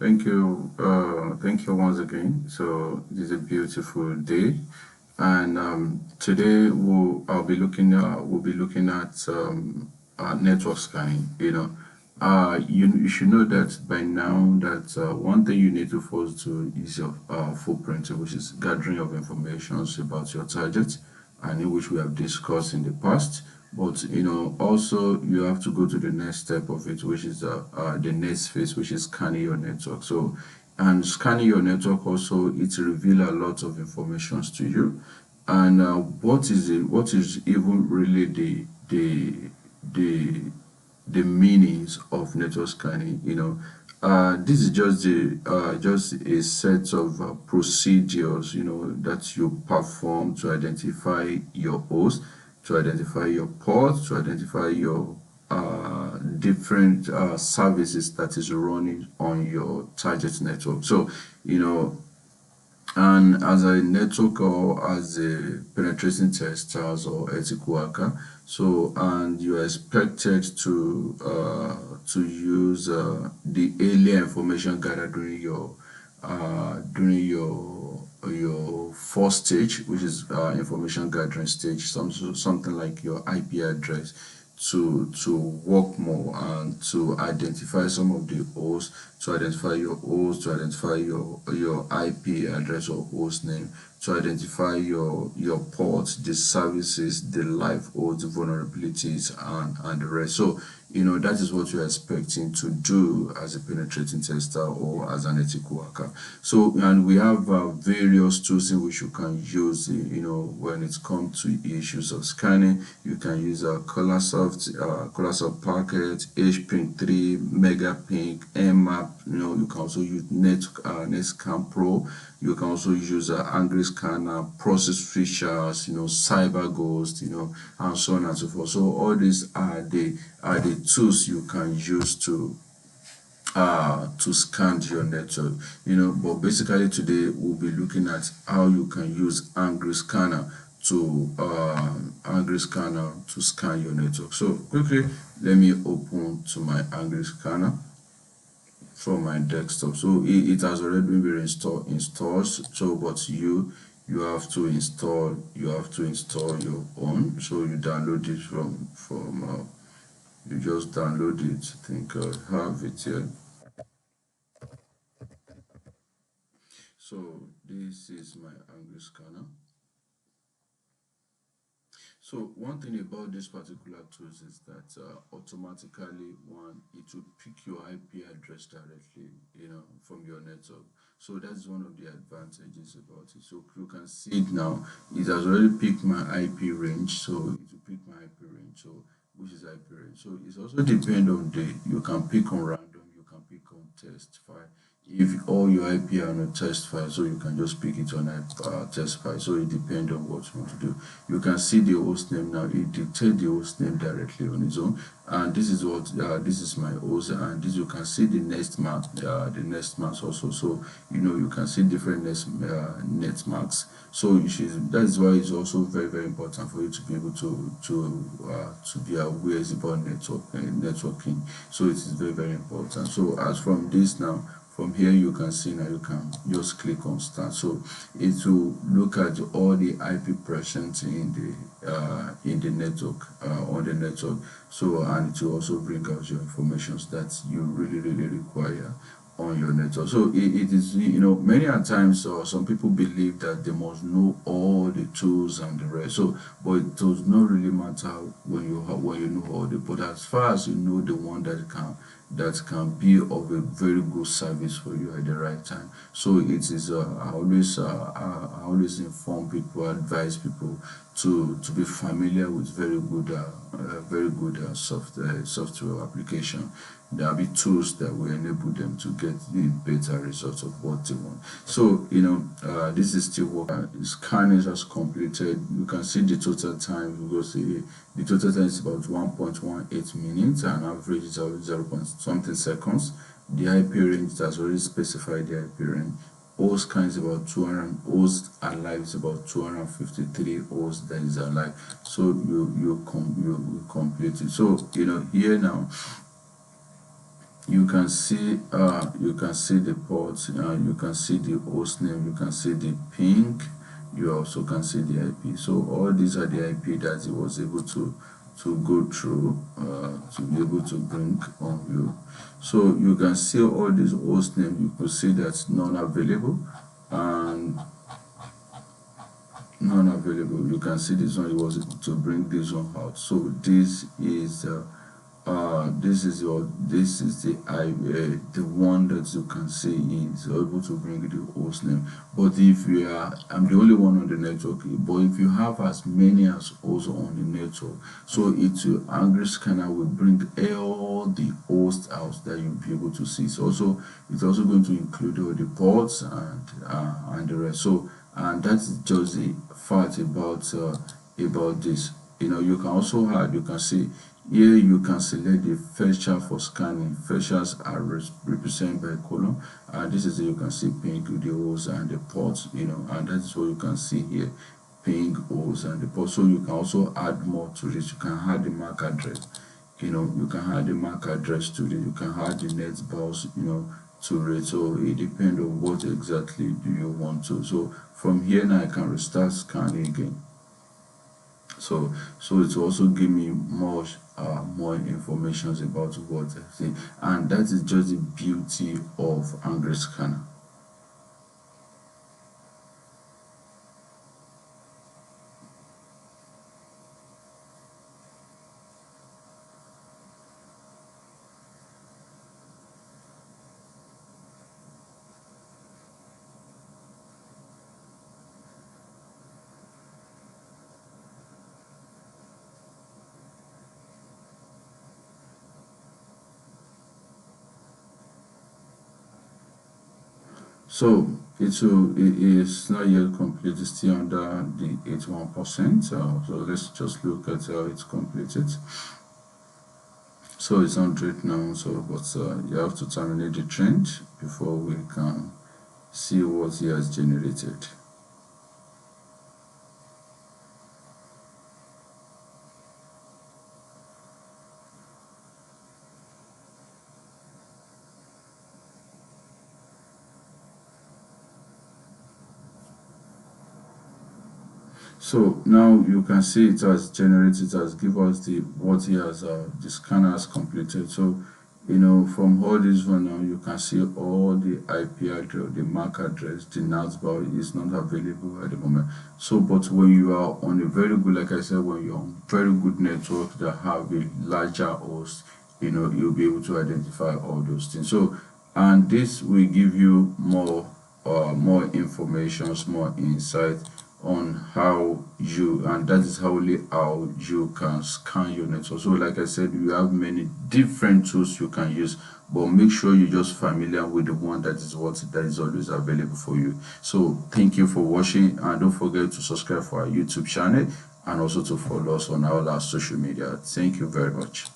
Thank you once again. So it is a beautiful day, and today we'll be looking at network scanning. You should know that by now that one thing you need to first do is your footprint, which is gathering of information about your target, and in which we have discussed in the past. But also you have to go to the next step of it, which is the next phase, which is scanning your network. So, and scanning your network also, it reveals a lot of information to you. And what is it? What is even really the the meanings of network scanning? This is just a set of procedures that you perform to identify your host, to identify your port, to identify your different services that is running on your target network. So and as a network or as a penetration testers or ethical worker, so and you're expected to use the alien information gathered during your first stage, which is information gathering stage, something like your IP address, to work more and to identify some of the hosts, to identify your host, to identify your IP address or host name, to identify your ports, the services, the live host, the vulnerabilities, and the rest. So that is what you're expecting to do as a penetrating tester or as an ethical worker. So, and we have various tools in which you can use when it comes to issues of scanning. You can use Colasoft packet, IPAngry 3, MegaPing, Nmap. You can also use Netscan Pro. You can also use Angry Scanner, Process Features, Cyber Ghost, and so on and so forth. So all these are the tools you can use to scan your network. But basically today we'll be looking at how you can use Angry Scanner to scan your network. So quickly, let me open to my Angry Scanner from my desktop. So it has already been installed. So but you have to install your own. So you download it from you just download it. I think I have it here. So this is my Angry Scanner. So one thing about this particular tools is that automatically it will pick your IP address directly, from your network. So that's one of the advantages about it. So you can see it now. It has already picked my IP range, so it will pick my IP range. So which is IP range. So it's also depend on you can pick on random, you can pick on test file. If all your IP are on a test file, so you can just pick it on a test file. So it depends on what you want to do. You can see the host name now. It dictates the host name directly on its own, and this is what this is my host, and this you can see the next mark, the next marks also. So you can see different net marks. So that is why it's also very, very important for you to be able to be aware about networking. So it is very, very important. So as from this now, from here you can see now, you can just click on start. So it will look at all the IP present in the network, on the network. So, and it will also bring out your information that you really, really require on your network. So it is, many a times some people believe that they must know all the tools and the rest. So but it does not really matter when you know all the, but as far as you know the one that can be of a very good service for you at the right time. So it is I always inform people, advise people to be familiar with very good software application. There'll be tools that will enable them to get the better results of what they want. So this is still working. Scanning has completed. You can see the total time. You go see the total time is about 1.18 minutes, and average is 0. something seconds. The IP range has already specified the IP range. Host scan is about 200. Host alive is about 253 hosts that is alive. So you complete it. So here now, you can see the port, you can see the host name, you can see the ping, you also can see the IP. So all these are the IP that it was able to go through to be able to bring on you. So you can see all these host name, you could see that's none available and none available. You can see this one, it was able to bring this one out. So this is the the one that you can see is able to bring the host name. But if you are, I'm the only one on the network, but if you have as many as also on the network, so it will Angry Scanner will bring all the hosts out that you'll be able to see. So also it's also going to include all the ports and the rest. So and that's just the fact about this. You can also add, you can see here, you can select the fetcher for scanning. Fetchers are represented by column, and this is you can see ping, the holes and the ports, and that is what you can see here, ping, holes and the ports. So you can also add more to this. You can add the MAC address, you can add the MAC address to this. You can add the net bus, to it. So it depends on what exactly do you want to. So from here now I can restart scanning again. So it also give me more information about what I think, and that is just the beauty of Angry Scanner. So it is not yet complete, it's still under the 81%. So let's just look at how it's completed. So it's 100 now, so but you have to terminate the trend before we can see what he has generated. So now you can see it has generated, it has given us what he has the scanner has completed. So from all this one now you can see all the IP address, the MAC address, the NAS bar is not available at the moment. So but when you are on a very good, like I said, when you're on very good network that have a larger host, you'll be able to identify all those things. So and this will give you more information, more insight on how you, and that is how you can scan your network. So like I said, you have many different tools you can use, but make sure you're just familiar with the one that is always available for you. So thank you for watching, and don't forget to subscribe for our YouTube channel and also to follow us on all our social media. Thank you very much.